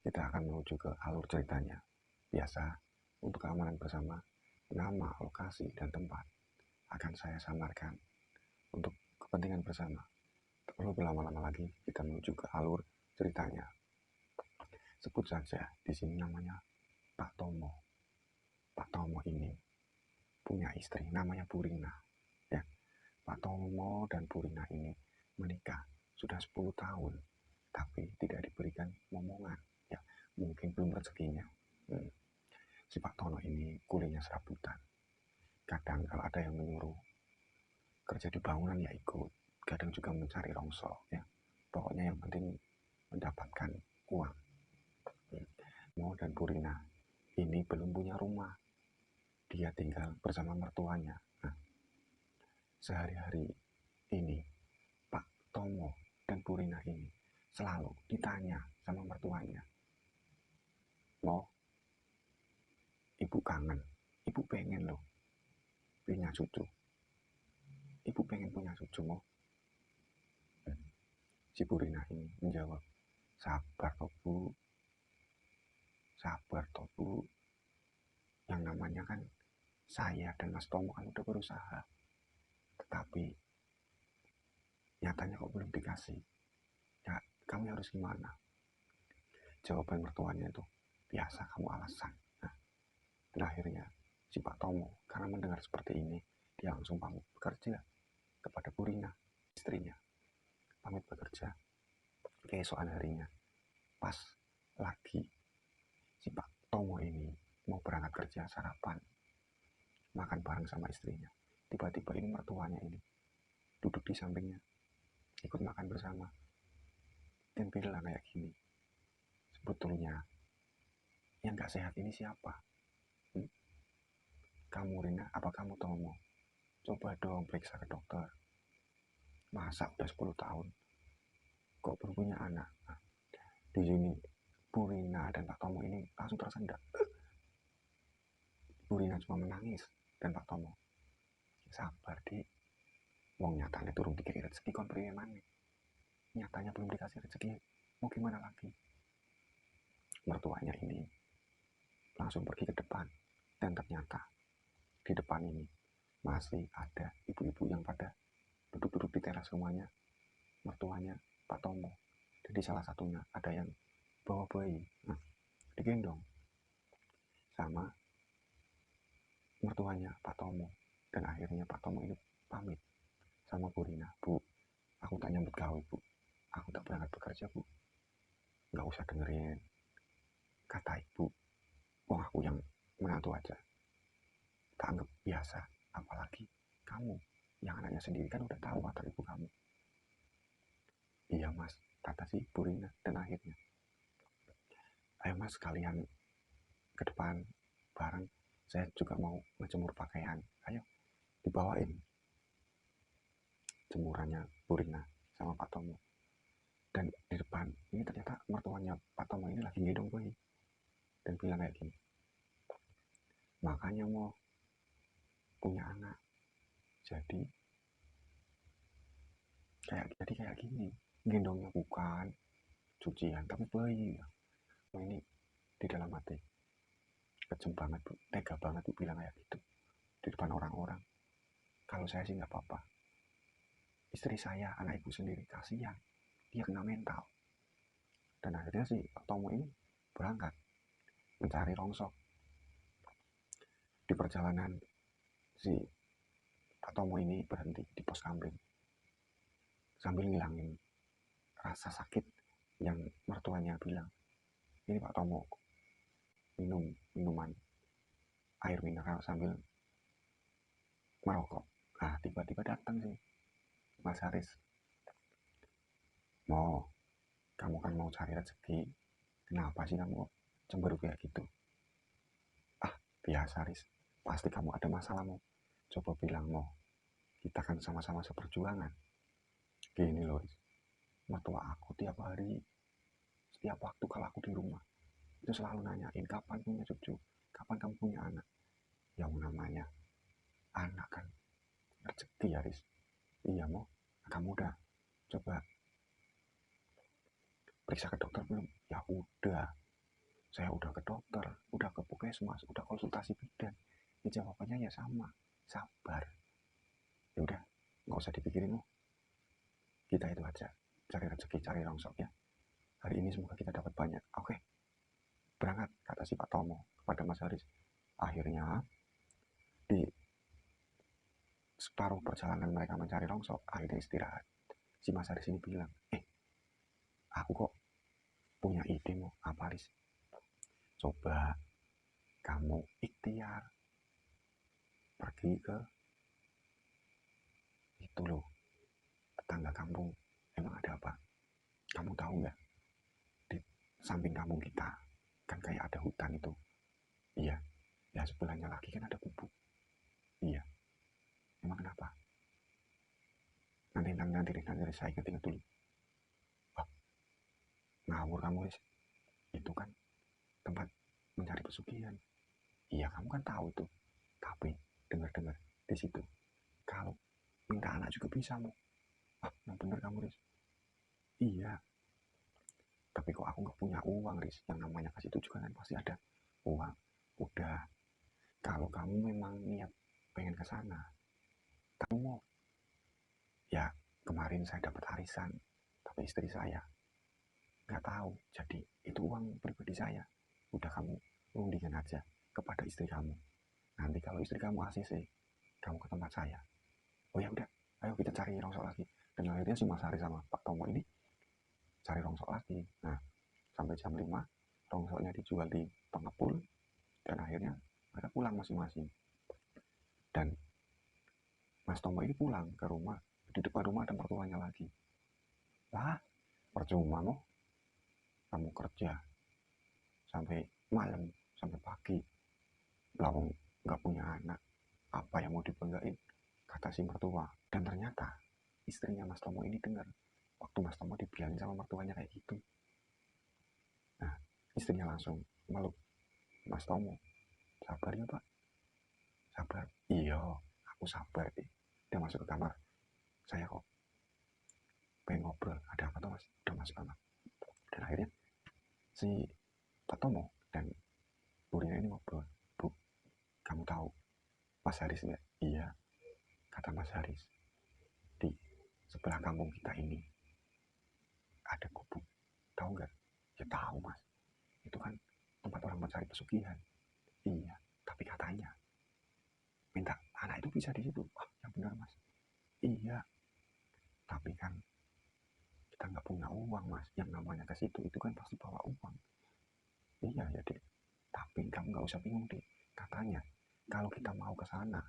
Kita akan menuju ke alur ceritanya. Biasa, untuk keamanan bersama, nama, lokasi, dan tempat akan saya samarkan untuk kepentingan bersama. Tak perlu berlama-lama lagi, kita menuju ke alur ceritanya. Sebut saja, di sini namanya Pak Tomo. Pak Tomo ini punya istri, namanya Purina. Ya, Pak Tomo dan Purina ini menikah sudah 10 tahun, tapi tidak diberikan momongan. Ya, mungkin belum rezekinya. Si Pak Tono ini kuliahnya serabutan. Kadang kalau ada yang menyuruh kerja di bangunan ya ikut. Kadang juga mencari rongsok. Ya, pokoknya yang penting mendapatkan uang. Mo dan Purina ini belum punya rumah. Dia tinggal bersama mertuanya. Nah, sehari-hari ini Pak Tomo dan Purina ini selalu ditanya sama mertuanya, Mo, ibu kangen, ibu pengen loh punya cucu, ibu pengen punya cucu, Mo. Si Purina ini menjawab, sabar toh bu, sabar toh bu, yang namanya kan saya dan Mas Tomo kan udah berusaha, tetapi nyatanya kok belum dikasih. Ya, kamu harus gimana? Jawaban mertuanya itu, biasa kamu alasan. Nah, dan akhirnya si Pak Tomo karena mendengar seperti ini, dia langsung pamit bekerja kepada Purina, istrinya. Pamit bekerja. Keesokan harinya, pas lagi si Pak Tomo ini mau berangkat kerja sarapan, makan bareng sama istrinya. Tiba-tiba ini mertuanya ini duduk di sampingnya, ikut makan bersama. Dan bilang kayak gini, sebetulnya yang gak sehat ini siapa? Kamu Rina, apa kamu Tomo? Coba dong periksa ke dokter. Masa udah 10 tahun kok belum punya anak? Nah, di sini Purina dan Pak Tomo ini langsung tersendak. Purina cuma menangis dan Pak Tomo, sabar di, wong nyatanya turun dikasih rezeki kon priwe maneh. Nyatanya belum dikasih rezeki, mau gimana lagi? Mertuanya ini langsung pergi ke depan, dan ternyata di depan ini masih ada ibu-ibu yang pada duduk-duduk di teras rumahnya mertuanya Pak Tomo. Jadi salah satunya ada yang bawa bayi, nah, digendong sama mertuanya Pak Tomo. Dan akhirnya Pak Tomo ini pamit sama Purina, bu, aku tak nyambut gawe bu, aku tak berangkat bekerja bu, nggak usah dengerin kata ibu, wong aku yang menantu aja, tak anggap biasa. Apalagi kamu yang anaknya sendiri kan udah tahu kata ibu kamu. Iya mas, kata si Purina. Dan akhirnya, ayo mas kalian ke depan bareng, saya juga mau ngejemur pakaian, ayo dibawain jemurannya Purina sama Pak Tomo. Dan di depan ini ternyata mertuanya Pak Tomo ini lagi gendong bayi dan bilang kayak gini, makanya mau punya anak jadi kayak gini, gendongnya bukan cucian tapi bayi. Nah, ini di dalam hati kejam banget bu, tega banget bu bilang kayak gitu di depan orang-orang. Kalau saya sih nggak apa-apa, istri saya anak ibu sendiri, kasihan dia kena mental. Dan akhirnya si Pak Tomo ini berangkat mencari rongsok. Di perjalanan si Pak Tomo ini berhenti di pos kambing sambil ngilangin rasa sakit yang mertuanya bilang, ini Pak Tomo minum minuman air mineral sambil merokok. Nah, tiba-tiba datang sih Mas Haris, mau, kamu kan mau cari rezeki, kenapa sih kamu cemberut kayak gitu? Ah, biasa Haris, pasti kamu ada masalah mau. Coba bilang mau, kita kan sama-sama seperjuangan. Gini loh, mertua aku tiap hari, setiap waktu kalau aku di rumah, itu selalu nanyain kapan punya cucu, kapan kamu punya anak. Yang namanya anak kan rezeki ya Riz. Iya mau, kamu udah coba periksa ke dokter belum? Ya udah, saya udah ke dokter, udah ke puskesmas, udah konsultasi bidan, ya jawabannya ya sama, sabar. Ya udah, nggak usah dipikirin loh, kita itu aja cari rezeki, cari rongsok ya. Hari ini semoga kita dapat banyak. Oke, berangkat, kata si Pak Tomo kepada Mas Haris. Akhirnya di separuh perjalanan mereka mencari rongsok, akhirnya istirahat. Si Mas Haris ini bilang, aku kok punya ide mau apa, Haris? Coba kamu ikhtiar pergi ke itu loh, tetangga kampung. Emang ada apa? Kamu tahu nggak? Di samping kampung kita kan kayak ada hutan itu. Iya, ya sebelahnya lagi kan ada gubuk. Iya, emang kenapa? Nanti saya ingat dulu. Wah, ngawur kamu, Riz. Itu kan tempat mencari pesugihan. Iya, kamu kan tahu itu. Tapi dengar-dengar di situ, kalau minta anak juga bisa mau. Wah, yang bener kamu, Riz. Iya, tapi kok aku nggak punya uang, Riz. Yang namanya kasih itu juga kan pasti ada uang. Udah, kalau kamu memang niat pengen ke sana, kamu mau. Ya, kemarin saya dapat arisan, tapi istri saya nggak tahu. Jadi itu uang pribadi saya. Udah, kamu rundingkan aja kepada istri kamu. Nanti kalau istri kamu ACC, kamu ke tempat saya. Oh ya udah, ayo kita cari rongsok lagi. Dan akhirnya si Mas Hari sama Pak Tomo ini cari rongsok lagi. Nah, sampai jam 5 rongsoknya dijual di pengepul, dan akhirnya mereka pulang masing-masing. Dan Mas Tomo ini pulang ke rumah, di depan rumah ada mertuanya lagi. Lah, percuma mau kamu kerja sampai malam, sampai pagi, lawang nggak punya anak, apa yang mau dibanggain, kata si mertua. Dan ternyata istrinya Mas Tomo ini dengar waktu Mas Tomo dibilangin sama mertuanya kayak gitu. Nah, istrinya langsung meluk Mas Tomo. Sabar ya Pak, sabar. Iya, aku sabar. Dia masuk ke kamar, saya kok pengen ngobrol, ada apa tuh Mas? Udah masuk kamar. Dan akhirnya si Pak Tomo dan Bu Rina ini ngobrol. Bu, kamu tahu Mas Haris nggak? Iya, kata Mas Haris, di sebelah kampung kita ini ada gubuk. Tahu nggak? Ya tahu Mas, itu kan tempat orang mencari pesugihan. Iya, tapi katanya minta anak itu bisa di situ. Wah, yang benar Mas. Iya, tapi kan kita nggak punya uang Mas. Yang namanya ke situ itu kan pasti bawa uang. Iya ya dek, tapi kamu nggak usah bingung deh. Katanya kalau kita mau ke sana,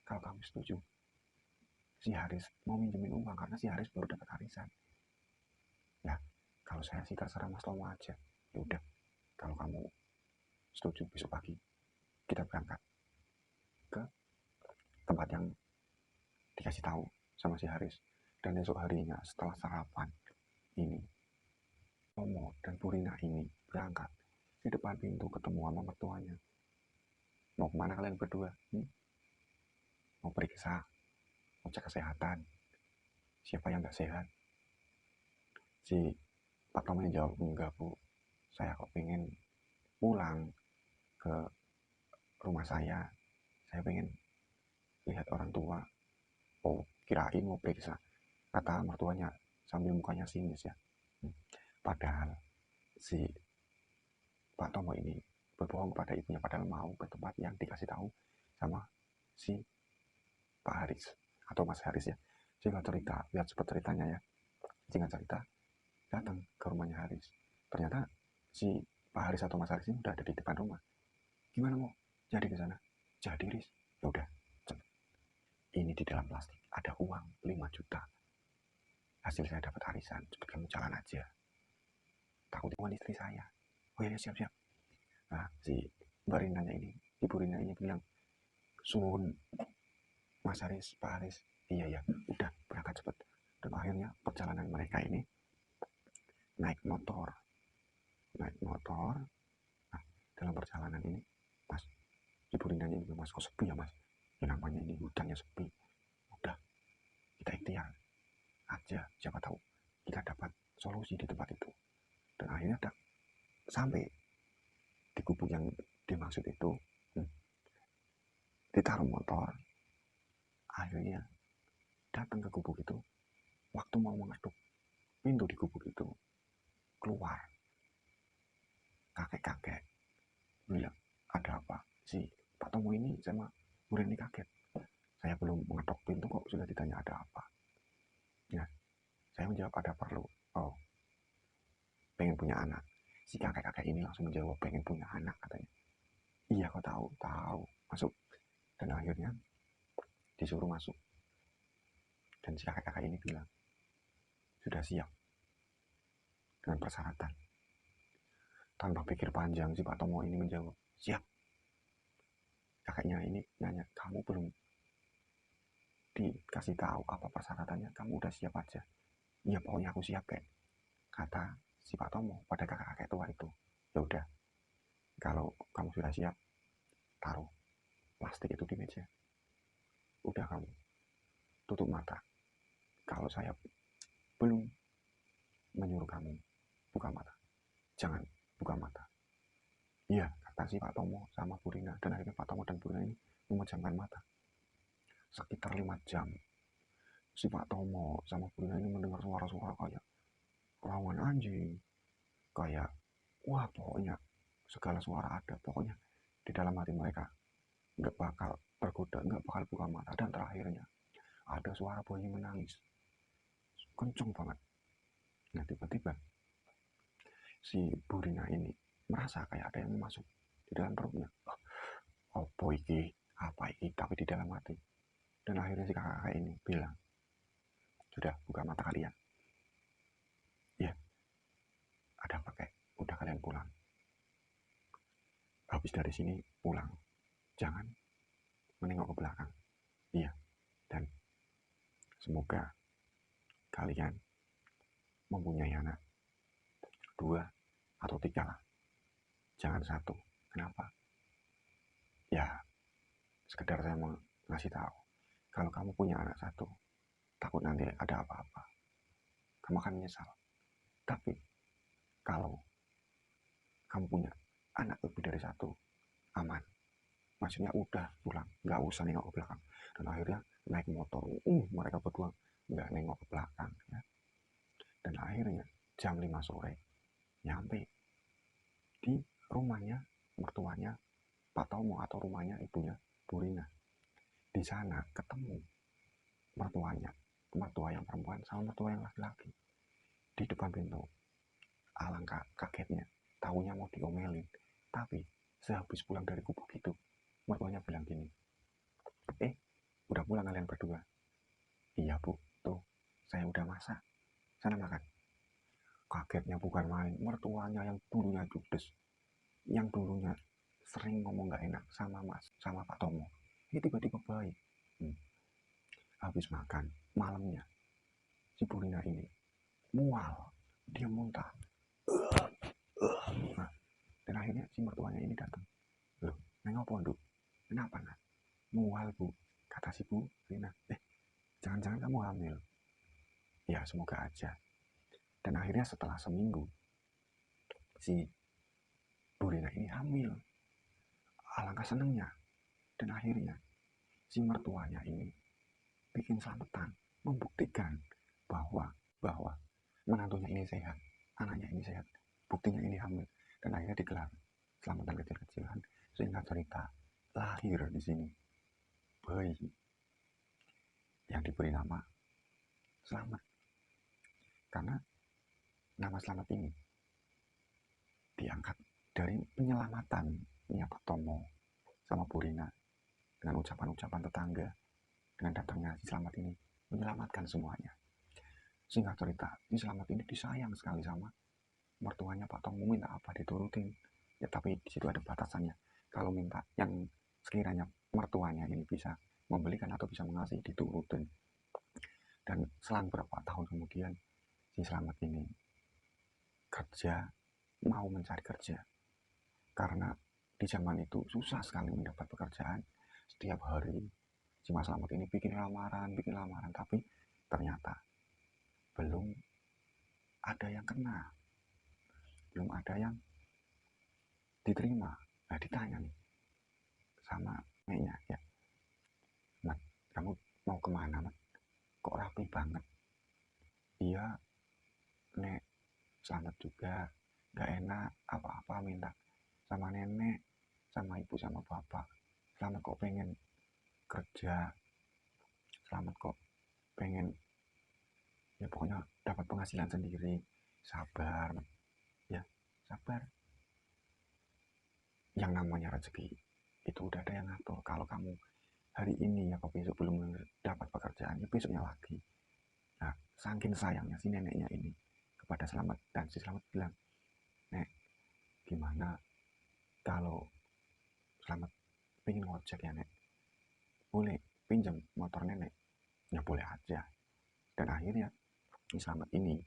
kalau kamu setuju, si Haris mau minjemin uang karena si Haris baru dapat arisan. Ya, kalau saya sih terserah Mas Tomo aja. Ya udah, kalau kamu setuju, besok pagi kita berangkat ke tempat yang dikasih tahu sama si Haris. Dan esok harinya setelah sarapan ini, Tomo dan Purina ini berangkat. Di depan pintu ketemu sama mertuanya. Mau kemana kalian berdua? Mau periksa, mau cek kesehatan. Siapa yang nggak sehat? Si Pak Tomo jawab, enggak Bu, saya kok pengen pulang ke rumah saya pengen lihat orang tua. Oh, kirain mau periksa, kata mertuanya sambil mukanya sinis ya. Padahal si Pak Tomo ini berbohong kepada ibunya, padahal mau ke tempat yang dikasih tahu sama si Pak Haris atau Mas Haris ya. Singkat cerita, lihat seperti ceritanya ya. Singkat cerita, datang ke rumahnya Haris. Ternyata si Pak Haris atau Mas Haris ini udah ada di depan rumah. Gimana mau jadi ke sana? Jadi Riz, ya udah. Ini di dalam plastik ada uang 5 juta. Hasil saya dapat arisan, cepet kamu jalan aja. Takut uang istri saya. Oh iya, siap-siap. Nah, si Mbak Rinanya ini, Ibu Rina ini bilang, suhun Mas Haris, Pak Haris. Iya ya, udah berangkat cepet. Dan akhirnya perjalanan mereka ini naik motor. Nah, dalam perjalanan ini, Mas, Ibu Rinanya ini bilang, Mas, kok sepi ya Mas? Ya namanya ini hutannya sepi. Udah, kita ikhtiar aja, siapa tahu kita dapat solusi di tempat itu. Dan akhirnya sampai di gubuk yang dimaksud itu ditaruh motor. Akhirnya datang ke gubuk itu. Waktu mau mengetuk pintu di gubuk itu, keluar kakek-kakek bilang, ada apa? Si Pak Tomo ini sama Bu Reni kaget. Saya belum mengetok pintu kok sudah ditanya ada apa. Ya, saya menjawab ada perlu. Oh, pengen punya anak. Si kakek-kakek ini langsung menjawab pengen punya anak katanya. Iya kok tahu. Masuk. Dan akhirnya disuruh masuk. Dan si kakek-kakek ini bilang, sudah siap dengan persyaratan. Tanpa pikir panjang si Pak Tomo ini menjawab, siap. Kakeknya ini nanya, kamu belum dikasih tahu apa persyaratannya, kamu udah siap aja. Iya pokoknya aku siap kayak kata si Pak Tomo pada kakek-kakek tua itu. Ya udah, kalau kamu sudah siap, taruh plastik itu di meja. Udah kamu tutup mata. Kalau saya belum menyuruh kamu buka mata, jangan buka mata. Iya, kata si Pak Tomo sama Bu Rina. Dan akhirnya Pak Tomo dan Bu Rina ini memejamkan mata. Sekitar 5 jam, si Pak Tomo sama Bu Rina ini mendengar suara-suara kayak rawan anjing, kayak wah pokoknya segala suara ada. Pokoknya di dalam hati mereka nggak bakal tergoda, nggak bakal buka mata. Dan terakhirnya ada suara bayi menangis kenceng banget. Nah tiba-tiba si Bu Rina ini merasa kayak ada yang masuk di dalam perutnya. Oh iki, apa iki, tapi di dalam hati. Dan akhirnya si kakak ini bilang, sudah buka mata kalian. Ya, ada apa kayak, udah kalian pulang. Habis dari sini pulang, jangan menengok ke belakang. Iya, dan semoga kalian mempunyai anak 2 atau 3 lah. Jangan 1. Kenapa? Ya, sekedar saya mau ngasih tahu. Kalau kamu punya anak 1, takut nanti ada apa-apa. Kamu akan menyesal. Tapi kalau kamu punya anak lebih dari 1, aman. Maksudnya udah pulang, nggak usah nengok ke belakang. Dan akhirnya naik motor, mereka berdua nggak nengok ke belakang. Ya. Dan akhirnya jam 5 sore nyampe di rumahnya mertuanya Pak Tomo atau rumahnya ibunya Bu Rina. Di sana ketemu mertua yang perempuan sama mertua yang laki-laki di depan pintu. Alangkah kagetnya, tahunya mau diomelin. Tapi sehabis pulang dari gubuk itu, mertuanya bilang gini, udah pulang kalian berdua? Iya bu, tuh saya udah masak, sana makan. Kagetnya bukan main, mertuanya yang dulunya judes, yang dulunya sering ngomong gak enak sama Pak Tomo, ini tiba-tiba baik. Habis makan malamnya si Bu Rina ini mual, dia muntah. Nah, dan akhirnya si mertuanya ini datang. Loh, nengok pondok, kenapa nak? Mual bu, kata si Bu Rina. Jangan-jangan kamu hamil? Ya semoga aja. Dan akhirnya setelah seminggu si Bu Rina ini hamil. Alangkah senangnya. Dan akhirnya si mertuanya ini bikin selamatan, membuktikan bahwa menantunya ini sehat, anaknya ini sehat, buktinya ini hamil. Dan akhirnya digelar selamatan kecil-kecilan. Sehingga cerita lahir di sini bayi yang diberi nama Selamat. Karena nama Selamat ini diangkat dari penyelamatan Pak Tomo sama Bu Rina dengan ucapan-ucapan tetangga. Dengan datangnya si Selamat ini menyelamatkan semuanya. Singkat cerita, si Selamat ini disayang sekali sama mertuanya Pak Tomo, minta apa diturutin. Ya tapi di situ ada batasannya. Kalau minta yang sekiranya mertuanya ini bisa membelikan atau bisa mengasihi, diturutin. Dan selang berapa tahun kemudian si Selamat ini mau mencari kerja, karena di zaman itu susah sekali mendapat pekerjaan. Setiap hari si Mas Selamat ini bikin lamaran, tapi ternyata belum ada yang kena, belum ada yang diterima. Nah, ditanya nih sama neneknya, ya Mat, kamu mau kemana Mat, kok rapi banget? Iya nek, selamat juga, gak enak apa-apa minta sama nenek, sama ibu, sama bapak. Selamat kok pengen kerja, selamat kok pengen, ya pokoknya dapat penghasilan sendiri. Sabar ya, sabar. Yang namanya rezeki itu udah ada yang ngatur. Kalau kamu hari ini ya kok besok belum dapat pekerjaan, ya besoknya lagi. Nah, saking sayangnya si neneknya ini kepada Selamat, dan si Selamat bilang, Nek, gimana kalau Selamat pengen ngojek ya Nek, boleh pinjam motor nenek? Ya boleh aja. Dan akhirnya si Selamat ini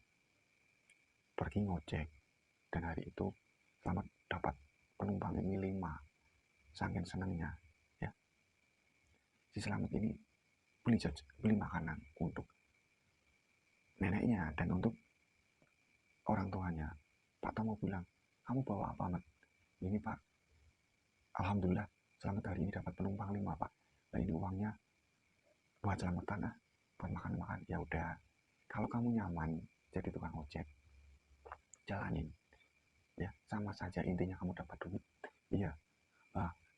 pergi ngojek, dan hari itu Selamat dapat penumpang ini 5. Saking senangnya ya, si Selamat ini beli makanan untuk neneknya dan untuk orang tuanya. Pak Tomo bilang, kamu bawa apa Mat? Ini Pak, alhamdulillah Selamat hari ini dapat penumpang 5 Pak. Nah ini uangnya buat selamatan buat makan-makan. Ya udah, kalau kamu nyaman jadi tukang ojek, jalanin ya, sama saja intinya kamu dapat duit. Iya,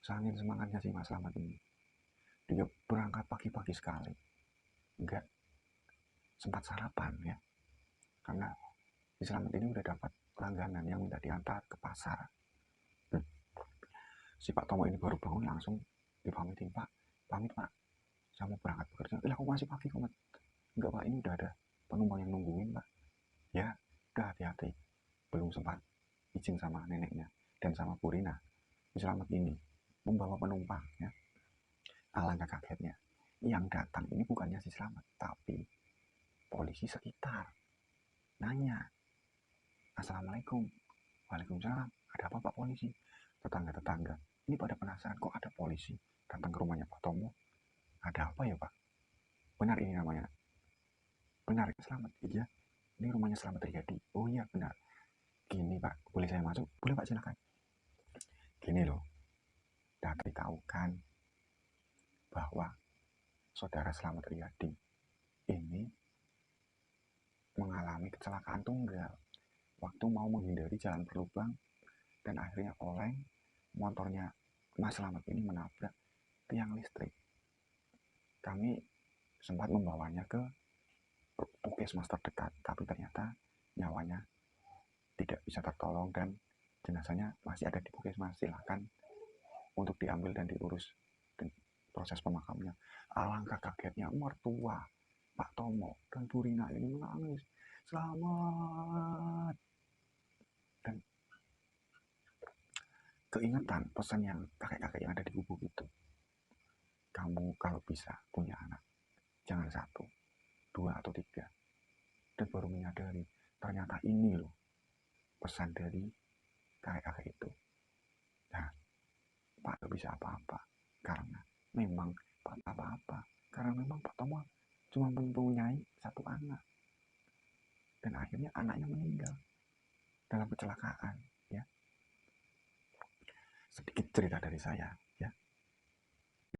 saking semangatnya sih Mas Selamat ini, dia berangkat pagi-pagi sekali, enggak sempat sarapan ya, karena di Selamat ini udah dapat langganan yang minta diantar ke pasar. Si Pak Tomo ini baru bangun langsung dipamitin, Pak, pamit Pak, saya mau berangkat bekerja. Lah kok masih pagi kok? Enggak Pak, ini udah ada penumpang yang nungguin Pak. Ya udah, hati-hati. Belum sempat izin sama neneknya dan sama Bu Rina, si Selamat ini membawa penumpang ya. Alangkah kagetnya, yang datang ini bukannya si Selamat, tapi polisi sekitar. Nanya, Assalamualaikum. Waalaikumsalam. Ada apa Pak polisi? Tetangga-tetangga ini pada penasaran, kok ada polisi datang ke rumahnya Pak Tomo. Ada apa ya Pak? Benar ini namanya? Benar Selamat? Iya, ini rumahnya Selamat Riyadi. Oh iya benar. Gini Pak, boleh saya masuk? Boleh Pak, silakan. Gini loh, dan beritahukan bahwa saudara Selamat Riyadi ini mengalami kecelakaan tunggal waktu mau menghindari jalan berlubang, dan akhirnya oleng, motornya Mas Selamat ini menabrak tiang listrik. Kami sempat membawanya ke puskesmas terdekat, tapi ternyata nyawanya tidak bisa tertolong dan jenazahnya masih ada di puskesmas. Silahkan untuk diambil dan diurus dan proses pemakamnya. Alangkah kagetnya mertua Pak Tomo dan Bu Rina ini menangis, selamat. Dan keingetan pesan yang kakek-kakek yang ada di gubuk itu, kamu kalau bisa punya anak, jangan 1, 2, atau 3. Dan baru menyadari, ternyata ini loh pesan dari kakek-kakek itu. Nah, Pak gak bisa apa-apa, karena memang Pak apa-apa, karena memang Pak Tomo cuma mempunyai 1 anak, dan akhirnya anaknya meninggal dalam kecelakaan ya. Sedikit cerita dari saya.